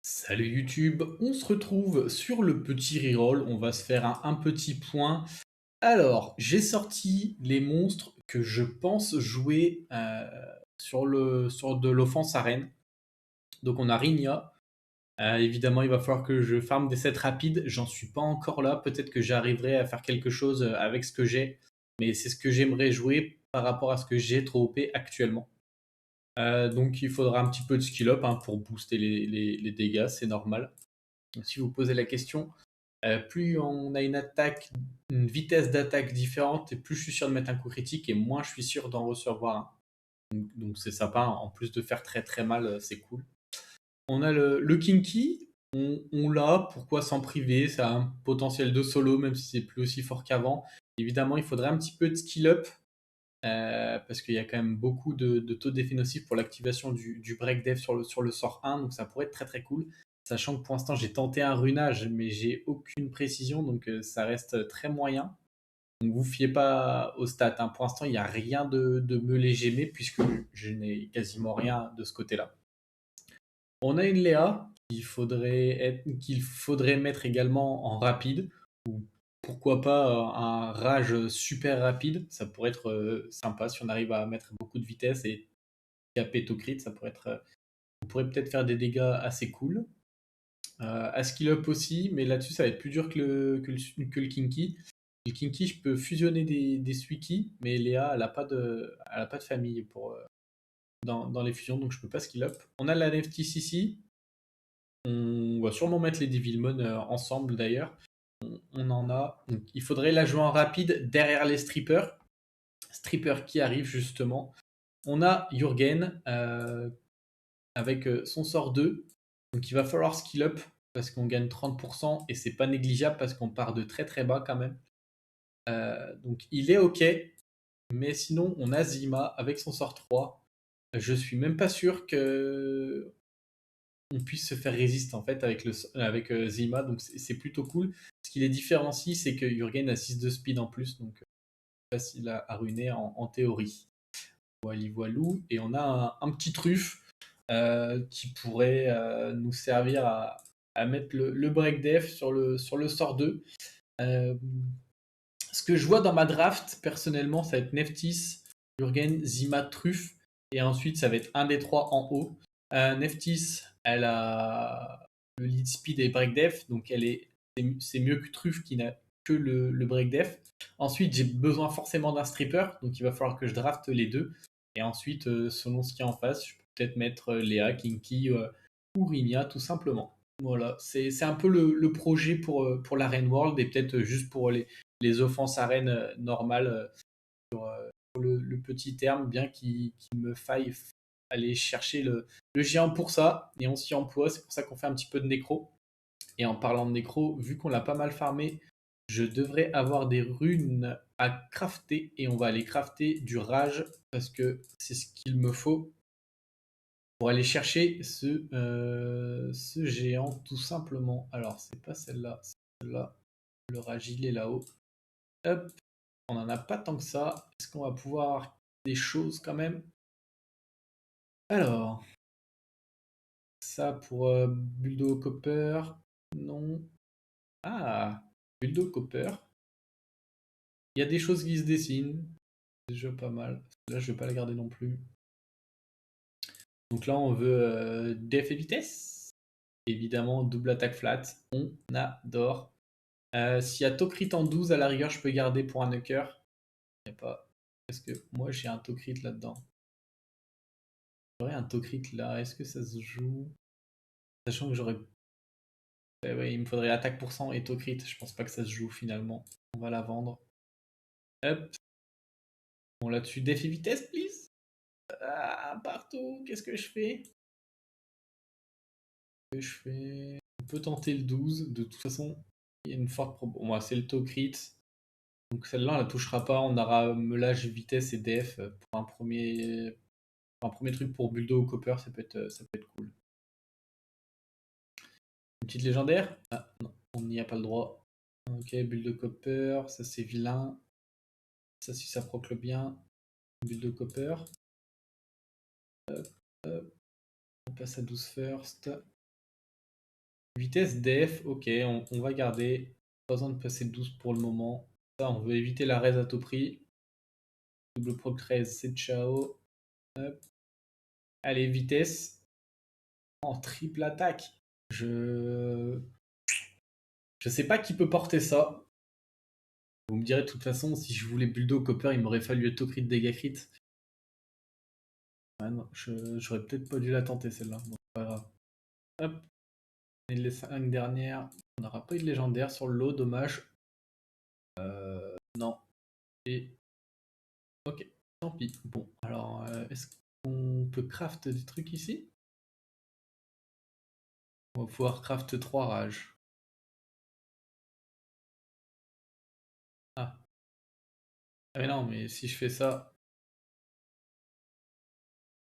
Salut YouTube, on se retrouve sur le petit reroll, on va se faire un petit point. Alors, j'ai sorti les monstres que je pense jouer sur de l'offense arène. Donc on a Rina. Évidemment, il va falloir que je farme des sets rapides, j'en suis pas encore là, peut-être que j'arriverai à faire quelque chose avec ce que j'ai, mais c'est ce que j'aimerais jouer par rapport à ce que j'ai trop OP actuellement. Donc il faudra un petit peu de skill up pour booster les dégâts, c'est normal. Si vous posez la question, plus on a une vitesse d'attaque différente, et plus je suis sûr de mettre un coup critique et moins je suis sûr d'en recevoir un. Donc c'est sympa, en plus de faire très très mal, c'est cool. On a le Kinky, on l'a, pourquoi s'en priver? Ça a un potentiel de solo, même si c'est plus aussi fort qu'avant. Évidemment, il faudrait un petit peu de skill up, parce qu'il y a quand même beaucoup de taux d'effet nocif pour l'activation du break dev sur le sort 1, donc ça pourrait être très très cool. Sachant que pour l'instant j'ai tenté un runage, mais j'ai aucune précision, donc ça reste très moyen. Donc vous fiez pas aux stats, hein. Pour l'instant il n'y a rien de me léger, puisque je n'ai quasiment rien de ce côté-là. On a une Léa qu'il faudrait mettre également en rapide, ou pourquoi pas un rage super rapide, ça pourrait être sympa si on arrive à mettre beaucoup de vitesse et caper to crit, ça pourrait être, on pourrait peut-être faire des dégâts assez cool. À skill up aussi, mais là-dessus ça va être plus dur que le Kinky. Le Kinky, je peux fusionner des Suiki, mais Léa, elle a pas de famille dans les fusions, donc je peux pas skill up. On a la Neftis ici. On va sûrement mettre les Devilmon ensemble d'ailleurs. On en a. Donc, il faudrait la jouer en rapide derrière les strippers. Strippers qui arrivent justement. On a Jurgen avec son sort 2. Donc il va falloir skill up parce qu'on gagne 30% et c'est pas négligeable parce qu'on part de très très bas quand même. Donc il est ok. Mais sinon on a Zima avec son sort 3. Je suis même pas sûr que on puisse se faire résister en fait avec Zima, donc c'est plutôt cool. Ce qui les différencie, c'est que Jurgen a 6 de speed en plus, donc facile à ruiner en théorie. Voilà, voilou. Et on a un petit truffe qui pourrait nous servir à mettre le break def sur le sort 2. Euh, Ce que je vois dans ma draft, personnellement, ça va être Neftis, Jurgen, Zima, Truffe. Et ensuite, ça va être un des trois en haut. Neftis, elle a le lead speed et break def. Donc, c'est mieux que Truffe qui n'a que le break def. Ensuite, j'ai besoin forcément d'un stripper. Donc, il va falloir que je drafte les deux. Et ensuite, selon ce qu'il y a en face, je peux peut-être mettre Léa, Kinky ou Rimia, tout simplement. Voilà, c'est un peu le projet pour l'Arène World et peut-être juste pour les offenses arènes normales pour le petit terme, bien qu'il me faille aller chercher le géant pour ça, et on s'y emploie, c'est pour ça qu'on fait un petit peu de nécro. Et en parlant de nécro, vu qu'on l'a pas mal farmé, je devrais avoir des runes à crafter, et on va aller crafter du rage, parce que c'est ce qu'il me faut pour aller chercher ce géant, tout simplement. Alors, c'est pas celle-là, c'est celle-là. Le rage, il est là-haut. Hop, on n'en a pas tant que ça. Est-ce qu'on va pouvoir avoir des choses quand même? Alors, ça pour Buldo Copper. Non. Ah, Buldo Copper. Il y a des choses qui se dessinent. C'est déjà pas mal. Là, je vais pas la garder non plus. Donc là, on veut def et vitesse. Évidemment, double attaque flat. On adore. S'il y a Tokrit en 12, à la rigueur, je peux garder pour un Nucker. Il n'y a pas. Parce que moi, j'ai un Tokrit là-dedans. J'aurais un Tokrit là. Est-ce que ça se joue? Sachant que j'aurais. Ouais, il me faudrait attaque pour 100 et Tokrit. Je pense pas que ça se joue finalement. On va la vendre. Hop. Bon, là-dessus, défi vitesse, please. Ah, partout. Qu'est-ce que je fais? On peut tenter le 12. De toute façon, il y a une forte prob. Bon, c'est le Tokrit. Donc celle-là, on la touchera pas. On aura meulage, vitesse et def pour un premier truc pour Buldo ou Copper. Ça peut être cool. Une petite légendaire? Ah non, on n'y a pas le droit. Ok, Buldo Copper, ça c'est vilain. Ça si ça proc le bien. Buldo Copper. Hop, on passe à 12 first. Vitesse def, ok, on va garder. Pas besoin de passer 12 pour le moment. Ça, on veut éviter la raise à tout prix. Double proc 13, c'est ciao. Hop. Allez, vitesse. En triple attaque. Je sais pas qui peut porter ça. Vous me direz de toute façon, si je voulais Bulldog Copper, il m'aurait fallu auto crit, dégâts crit. Ah non, j'aurais peut-être pas dû la tenter celle-là. Bon, c'est pas grave. Hop. Et les 5 dernières. On n'aura pas eu de légendaire sur le lot, dommage. Non. Et. Ok, tant pis. Bon, alors, est-ce qu'on peut craft des trucs ici? On va pouvoir craft 3 rages. Ah. Ah mais non, mais si je fais ça,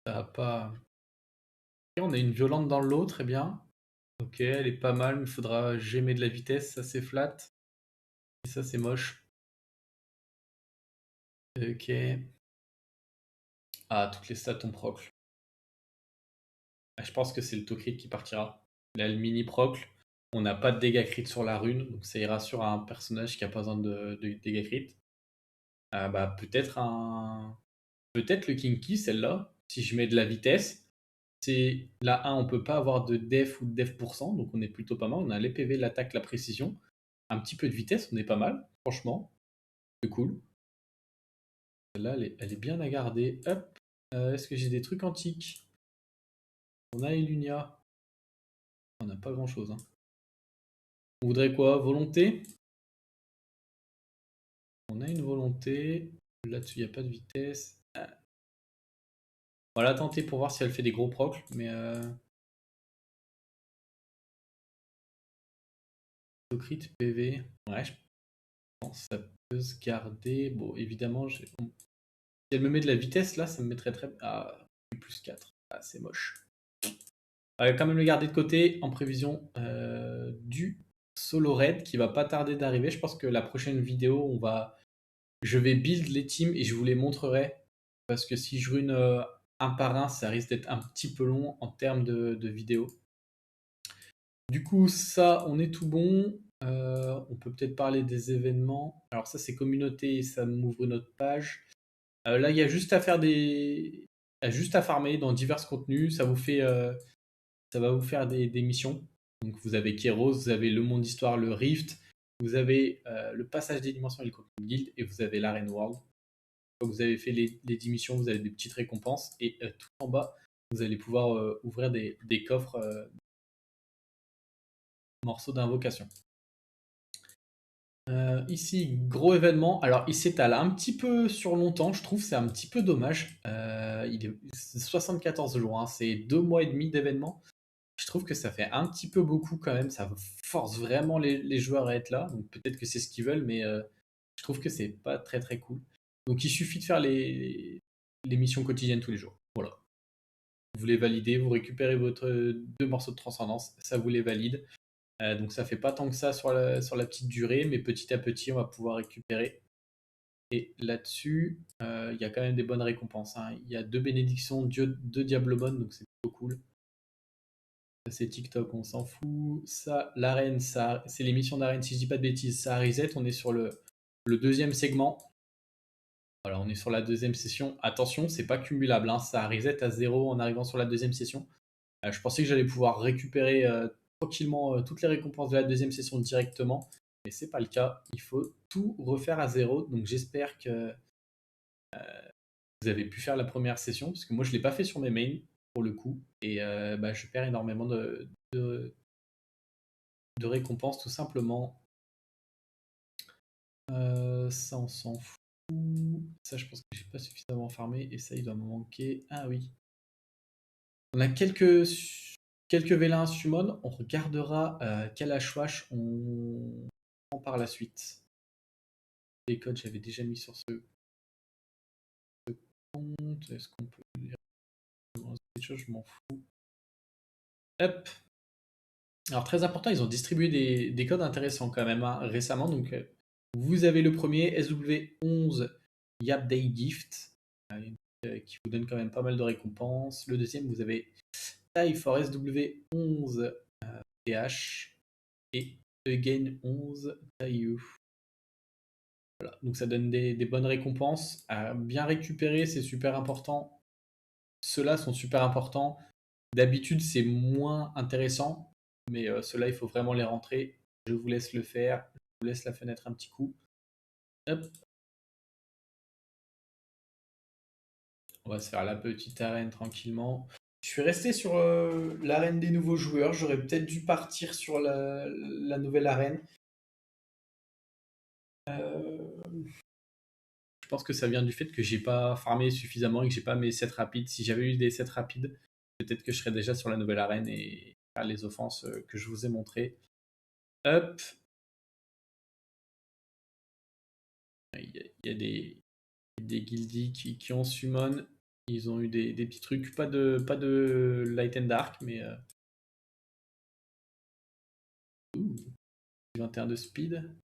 ça va pas. Ok, on a une violente dans le lot, très bien. Ok, elle est pas mal, mais il faudra gémer de la vitesse, ça c'est flat. Et ça c'est moche. Ok. Ah, toutes les stats ont proc. Ah, je pense que c'est le Tokrit qui partira. Là, le mini proc. On n'a pas de dégâts crit sur la rune, donc ça ira sur un personnage qui a pas besoin de dégâts crit. Ah, bah, peut-être un. Peut-être le Kinky, celle-là. Si je mets de la vitesse. C'est la 1, on peut pas avoir de def ou de def %, donc on est plutôt pas mal. On a les PV, l'attaque, la précision. Un petit peu de vitesse, on est pas mal, franchement. C'est cool. Celle-là, elle est bien à garder. Hop. Est-ce que j'ai des trucs antiques? On a Elunia. On n'a pas grand-chose. Hein. On voudrait quoi? Volonté? On a une volonté. Là-dessus, il n'y a pas de vitesse. On va la tenter pour voir si elle fait des gros procs, mais crit PV. Ouais, je pense que ça peut se garder. Bon, évidemment, si elle me met de la vitesse, là, ça me mettrait très. Ah, plus 4. Ah, c'est moche. On va quand même le garder de côté en prévision du solo raid qui va pas tarder d'arriver. Je pense que la prochaine vidéo, je vais build les teams et je vous les montrerai. Parce que si je rune un par un, ça risque d'être un petit peu long en termes de vidéo. Du coup, ça, on est tout bon. On peut peut-être parler des événements. Alors ça, c'est communauté et ça m'ouvre notre page. Là, il y a juste à faire il y a juste à farmer dans divers contenus. Ça va vous faire des missions. Donc vous avez Kéros, vous avez le monde d'histoire, le Rift, vous avez le passage des dimensions et le contenu guild, et vous avez l'arène world. Quand vous avez fait les 10 missions, vous avez des petites récompenses, et tout en bas, vous allez pouvoir ouvrir des coffres morceaux d'invocation. Ici, gros événement. Alors, il s'étale un petit peu sur longtemps, je trouve, c'est un petit peu dommage. Il est 74 jours, hein, c'est 2 mois et demi d'événement. Je trouve que ça fait un petit peu beaucoup quand même, ça force vraiment les joueurs à être là. Donc peut-être que c'est ce qu'ils veulent, mais je trouve que c'est pas très très cool. Donc il suffit de faire les missions quotidiennes tous les jours. Voilà. Vous les validez, vous récupérez votre 2 morceaux de transcendance, ça vous les valide. Donc ça fait pas tant que ça sur la petite durée, mais petit à petit on va pouvoir récupérer. Et là-dessus, il y a quand même des bonnes récompenses. Hein. Il y a 2 bénédictions, 2 Diablomon, donc c'est plutôt cool. C'est TikTok, on s'en fout. Ça, l'arène, ça, c'est l'émission d'arène, si je dis pas de bêtises, ça reset. On est sur le deuxième segment. Voilà, on est sur la deuxième session. Attention, c'est pas cumulable, hein, ça reset à 0 en arrivant sur la deuxième session. Je pensais que j'allais pouvoir récupérer tranquillement toutes les récompenses de la deuxième session directement, mais c'est pas le cas. Il faut tout refaire à 0. Donc j'espère que vous avez pu faire la première session, parce que moi je l'ai pas fait sur mes mains pour le coup, et je perds énormément de récompenses tout simplement. Ça on s'en fout. Ça je pense que j'ai pas suffisamment farmé, et ça il doit me manquer. Ah oui. On a quelques vélins summon. On regardera quel HWH on prend par la suite. Les codes j'avais déjà mis sur ce compte. Est-ce qu'on peut lire des choses? Je m'en fous. Hop. Alors très important, ils ont distribué des codes intéressants quand même hein, récemment. Donc vous avez le premier SW11 Yap Day Gift qui vous donne quand même pas mal de récompenses. Le deuxième, vous avez Tie for SW11 TH et Again 11 Taillou. Voilà, donc ça donne des bonnes récompenses. À bien récupérer, c'est super important. Ceux-là sont super importants. D'habitude, c'est moins intéressant, mais ceux-là, il faut vraiment les rentrer. Je vous laisse le faire. Je vous laisse la fenêtre un petit coup. Hop. On va se faire la petite arène tranquillement. Je suis resté sur l'arène des nouveaux joueurs. J'aurais peut-être dû partir sur la nouvelle arène. Je pense que ça vient du fait que j'ai pas farmé suffisamment et que j'ai pas mes sets rapides. Si j'avais eu des sets rapides, peut-être que je serais déjà sur la nouvelle arène et faire les offenses que je vous ai montrées. Hop. Il y a des guildies qui ont summon. Ils ont eu des petits trucs. Pas de light and dark, mais 21 de speed.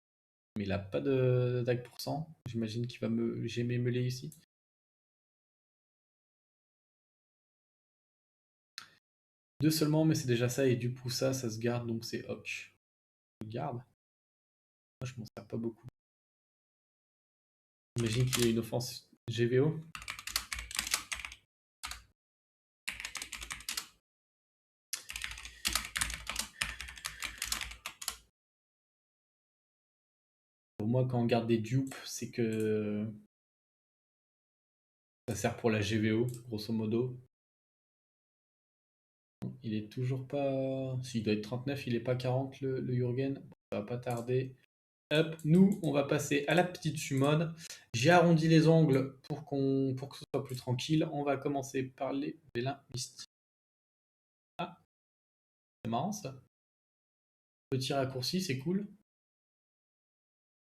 Mais il a pas d'attaque pour cent. J'imagine qu'il va me j'aimais meuler ici. Deux seulement, mais c'est déjà ça. Et du coup, ça se garde, donc c'est ok. Je le garde. Moi, je m'en sers pas beaucoup. J'imagine qu'il y a une offense GVO. Pour moi, quand on garde des dupes, c'est que ça sert pour la GVO, grosso modo. Il est toujours pas. S'il doit être 39, il est pas 40 le Jürgen. Ça va pas tarder. Hop, nous, on va passer à la petite summon. J'ai arrondi les ongles pour que ce soit plus tranquille. On va commencer par les vélins mystiques. Ah, c'est marrant ça. Petit raccourci, c'est cool.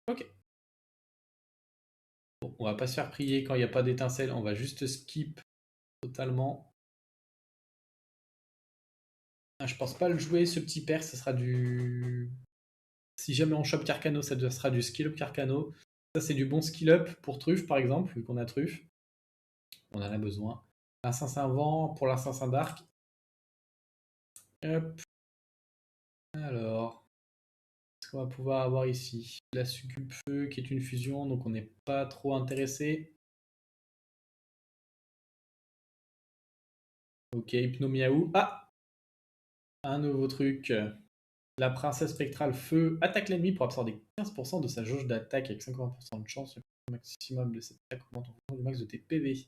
Ok. Bon, on va pas se faire prier quand il n'y a pas d'étincelle. On va juste skip totalement. Ah, je pense pas le jouer, ce petit père. Ça sera du. Si jamais on chope Carcano, ça sera du skill up Carcano. Ça, c'est du bon skill up pour Truffe, par exemple, vu qu'on a Truffe. On en a besoin. L'assassin vent pour l'assassin d'arc. Hop. Alors, ce qu'on va pouvoir avoir ici, la succube feu qui est une fusion, donc on n'est pas trop intéressé. Ok, Hypnomiaou. Ah, un nouveau truc. La princesse spectrale feu attaque l'ennemi pour absorber 15% de sa jauge d'attaque avec 50% de chance. Le maximum de cette attaque augmente en fonction du max de tes PV.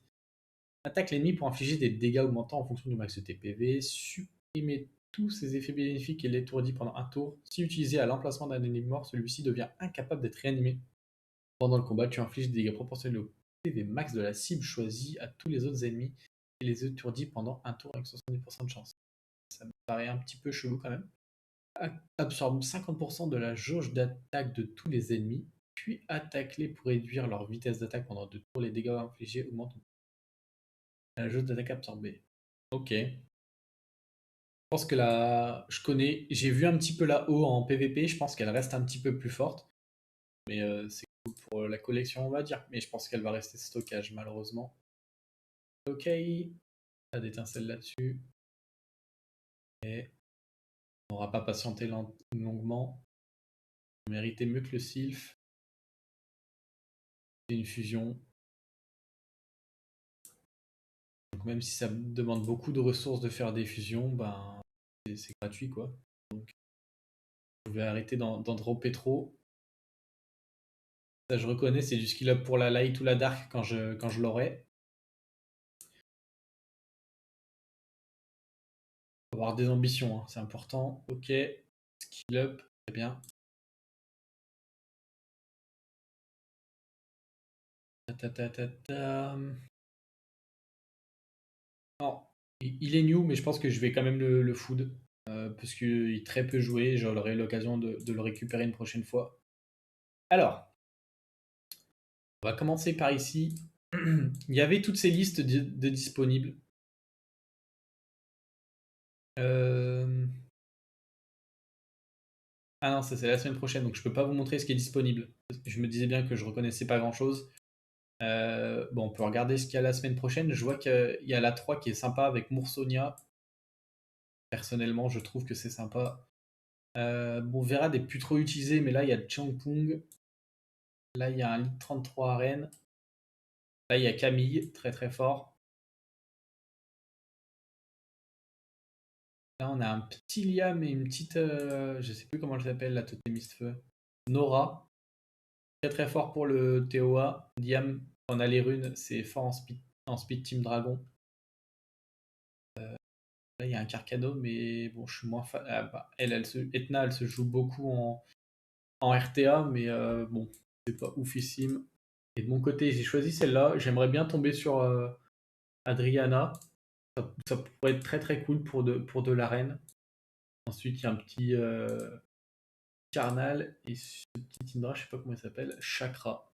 Attaque l'ennemi pour infliger des dégâts augmentant en fonction du max de tes PV. Supprimer tous ses effets bénéfiques et l'étourdit pendant un tour. Si utilisé à l'emplacement d'un ennemi mort, celui-ci devient incapable d'être réanimé. Pendant le combat, tu infliges des dégâts proportionnels au PV max de la cible choisie à tous les autres ennemis et les étourdis pendant un tour avec 70% de chance. Ça me paraît un petit peu chelou quand même. Absorbe 50% de la jauge d'attaque de tous les ennemis, puis attaque-les pour réduire leur vitesse d'attaque pendant 2 tours. Les dégâts infligés augmentent la jauge d'attaque absorbée. Ok. Je pense que là, j'ai vu un petit peu la haut en PVP, je pense qu'elle reste un petit peu plus forte. Mais c'est cool pour la collection, on va dire. Mais je pense qu'elle va rester stockage, malheureusement. Ok. Pas d'étincelle là-dessus. Et on n'aura pas patienté longuement. On méritait mieux que le Sylph. C'est une fusion. Donc même si ça demande beaucoup de ressources de faire des fusions, ben c'est gratuit quoi. Donc je vais arrêter d'en dropper trop. Ça je reconnais, c'est du skill up pour la light ou la dark quand je l'aurai. Faut avoir des ambitions, hein, c'est important. Ok, skill up, très bien. Non, il est new, mais je pense que je vais quand même le food. Parce qu'il est très peu joué, j'aurai l'occasion de le récupérer une prochaine fois. Alors, on va commencer par ici. Il y avait toutes ces listes de disponibles. Ah non, ça c'est la semaine prochaine, donc je peux pas vous montrer ce qui est disponible. Je me disais bien que je reconnaissais pas grand chose. Bon, on peut regarder ce qu'il y a la semaine prochaine. Je vois qu'il y a la 3 qui est sympa avec Moursonia. Personnellement, je trouve que c'est sympa. Bon, Vera n'est plus trop utilisé, mais là, il y a Changpung. Là, il y a un League 33 à Rennes. Là, il y a Camille, très très fort. Là, on a un petit Liam et une petite. Je sais plus comment elle s'appelle, la totémiste feu. Nora. Très très fort pour le TOA. Liam, on a les runes, c'est fort en speed Team Dragon. Là, il y a un Carcano, mais bon, je suis moins fan. Ah, bah, Etna, elle se joue beaucoup en RTA, mais bon, c'est pas oufissime. Et de mon côté, j'ai choisi celle-là. J'aimerais bien tomber sur Adriana. Ça pourrait être très très cool pour de l'arène. Ensuite, il y a un petit Carnal et ce petit Indra, je sais pas comment il s'appelle, Chakra.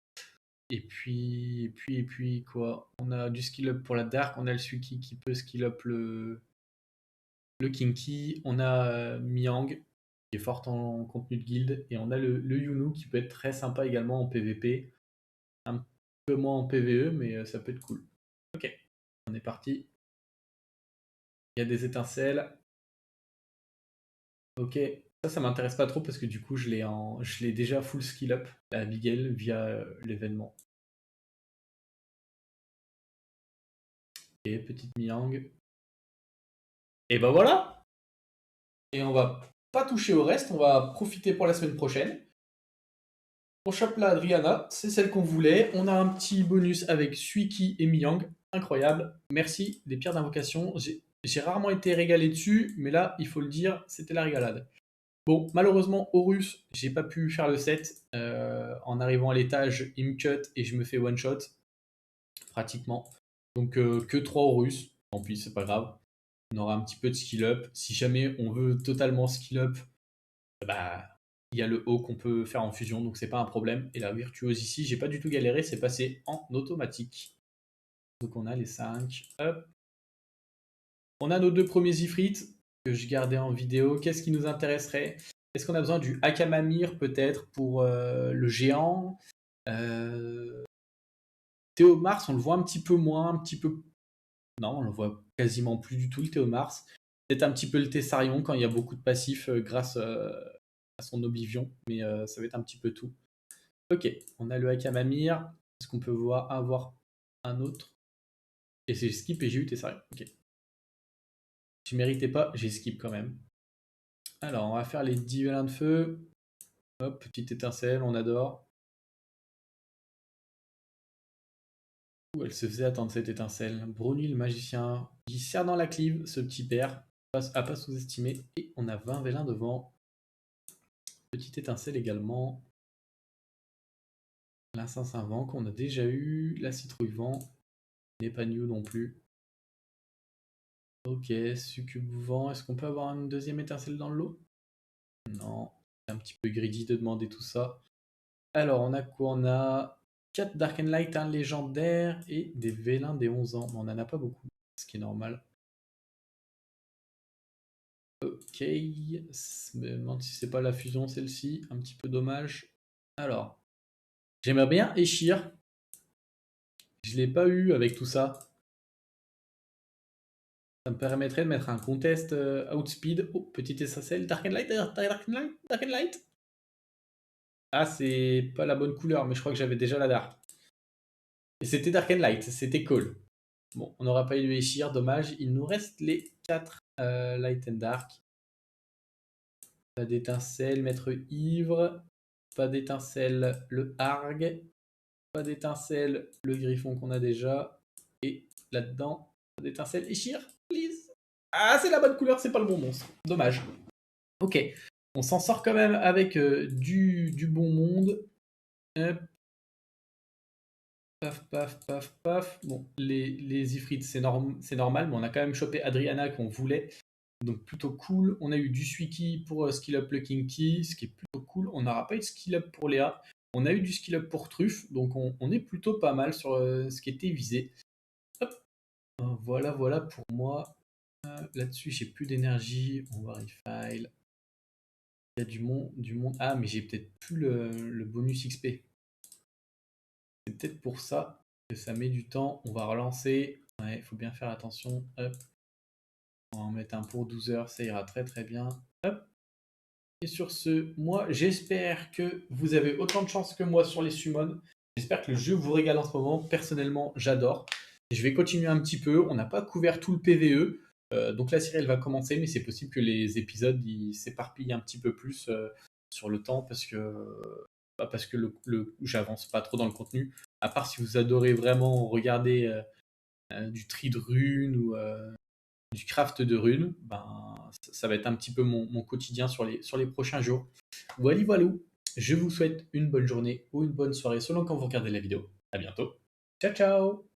Et puis quoi? On a du skill up pour la Dark, on a le Suki qui peut skill up le Kinky, on a Miang qui est forte en contenu de guild, et on a le Yunu qui peut être très sympa également en PvP. Un peu moins en PvE, mais ça peut être cool. Ok, on est parti. Il y a des étincelles. Ok, ça m'intéresse pas trop parce que du coup je l'ai déjà full skill up à Abigail via l'événement. Et petite Miang. Et ben voilà. Et on va pas toucher au reste, on va profiter pour la semaine prochaine. On chope la Adriana, c'est celle qu'on voulait. On a un petit bonus avec Suiki et Miang. Incroyable. Merci des pierres d'invocation. J'ai rarement été régalé dessus, mais là, il faut le dire, c'était la régalade. Bon, malheureusement, Horus, j'ai pas pu faire le set. En arrivant à l'étage, il me cut et je me fais one shot, pratiquement. Donc que 3 Horus. Tant pis, c'est pas grave. On aura un petit peu de skill up. Si jamais on veut totalement skill up, bah il y a le haut qu'on peut faire en fusion, donc c'est pas un problème. Et la virtuose ici, j'ai pas du tout galéré, c'est passé en automatique. Donc on a les 5. Hop. On a nos deux premiers Ifrit que je gardais en vidéo. Qu'est-ce qui nous intéresserait? Est-ce qu'on a besoin du Akamamir peut-être pour le géant? Théo Mars, on le voit un petit peu moins, un petit peu. Non, on le voit quasiment plus du tout le Théo Mars. Peut-être un petit peu le Tessarion quand il y a beaucoup de passifs grâce à son Oblivion, mais ça va être un petit peu tout. Ok, on a le Akamamir. Est-ce qu'on peut avoir un autre? Et c'est skip et j'ai eu Tessarion. Ok. Je méritais pas, j'ai skip quand même. Alors, on va faire les 10 vélins de feu. Hop, petite étincelle, on adore. Où elle se faisait attendre cette étincelle. Brony le magicien, il serre dans la clive, ce petit père, à pas sous-estimer. Et on a 20 vélins devant. Petite étincelle également. L'assassin vent qu'on a déjà eu. La citrouille vent. N'est pas new non plus. Ok, succube vent. Est-ce qu'on peut avoir une deuxième étincelle dans le lot? Non. C'est un petit peu greedy de demander tout ça. Alors, on a quoi? On a 4 Dark and Light, un légendaire et des vélins des 11 ans. Mais on en a pas beaucoup, ce qui est normal. Ok, je me demande si c'est pas la fusion celle-ci, un petit peu dommage. Alors, j'aimerais bien Eshir. Je l'ai pas eu avec tout ça. Ça me permettrait de mettre un contest outspeed. Oh, petite SSL, Dark and Light, Dark and Light, Dark and Light. Ah, c'est pas la bonne couleur, mais je crois que j'avais déjà la Dark. Et c'était Dark and Light, c'était cool. Bon, on n'aura pas eu de Eshir, dommage. Il nous reste les 4 Light and Dark. Pas d'étincelle, Maître Ivre. Pas d'étincelle, le Harg. Pas d'étincelle, le Griffon qu'on a déjà. Et là-dedans, pas d'étincelle, Eshir, please. Ah, c'est la bonne couleur, c'est pas le bon monstre. Dommage. Ok, on s'en sort quand même avec du bon monde. Hop. Paf, paf, paf, paf. Bon, les Ifrits, c'est normal, mais on a quand même chopé Adriana qu'on voulait. Donc plutôt cool. On a eu du Suiki pour skill up le Kinky, ce qui est plutôt cool. On n'aura pas eu de skill up pour Léa. On a eu du skill up pour Truffe, donc on est plutôt pas mal sur ce qui était visé. Hop. Voilà, voilà pour moi. Là-dessus, j'ai plus d'énergie. On va refile. Il y a du monde. Ah, mais j'ai peut-être plus le bonus XP. C'est peut-être pour ça que ça met du temps. On va relancer. Ouais, il faut bien faire attention. Hop. On va en mettre un pour 12 heures, ça ira très très bien. Hop. Et sur ce, moi, j'espère que vous avez autant de chance que moi sur les summons. J'espère que le jeu vous régale en ce moment. Personnellement, j'adore. Et je vais continuer un petit peu. On n'a pas couvert tout le PVE. Donc la série, elle va commencer, mais c'est possible que les épisodes ils s'éparpillent un petit peu plus sur le temps parce que j'avance pas trop dans le contenu. À part si vous adorez vraiment regarder du tri de runes ou du craft de runes, ben, ça va être un petit peu mon quotidien sur les prochains jours. Voilà, voilà. Je vous souhaite une bonne journée ou une bonne soirée selon quand vous regardez la vidéo. À bientôt. Ciao, ciao!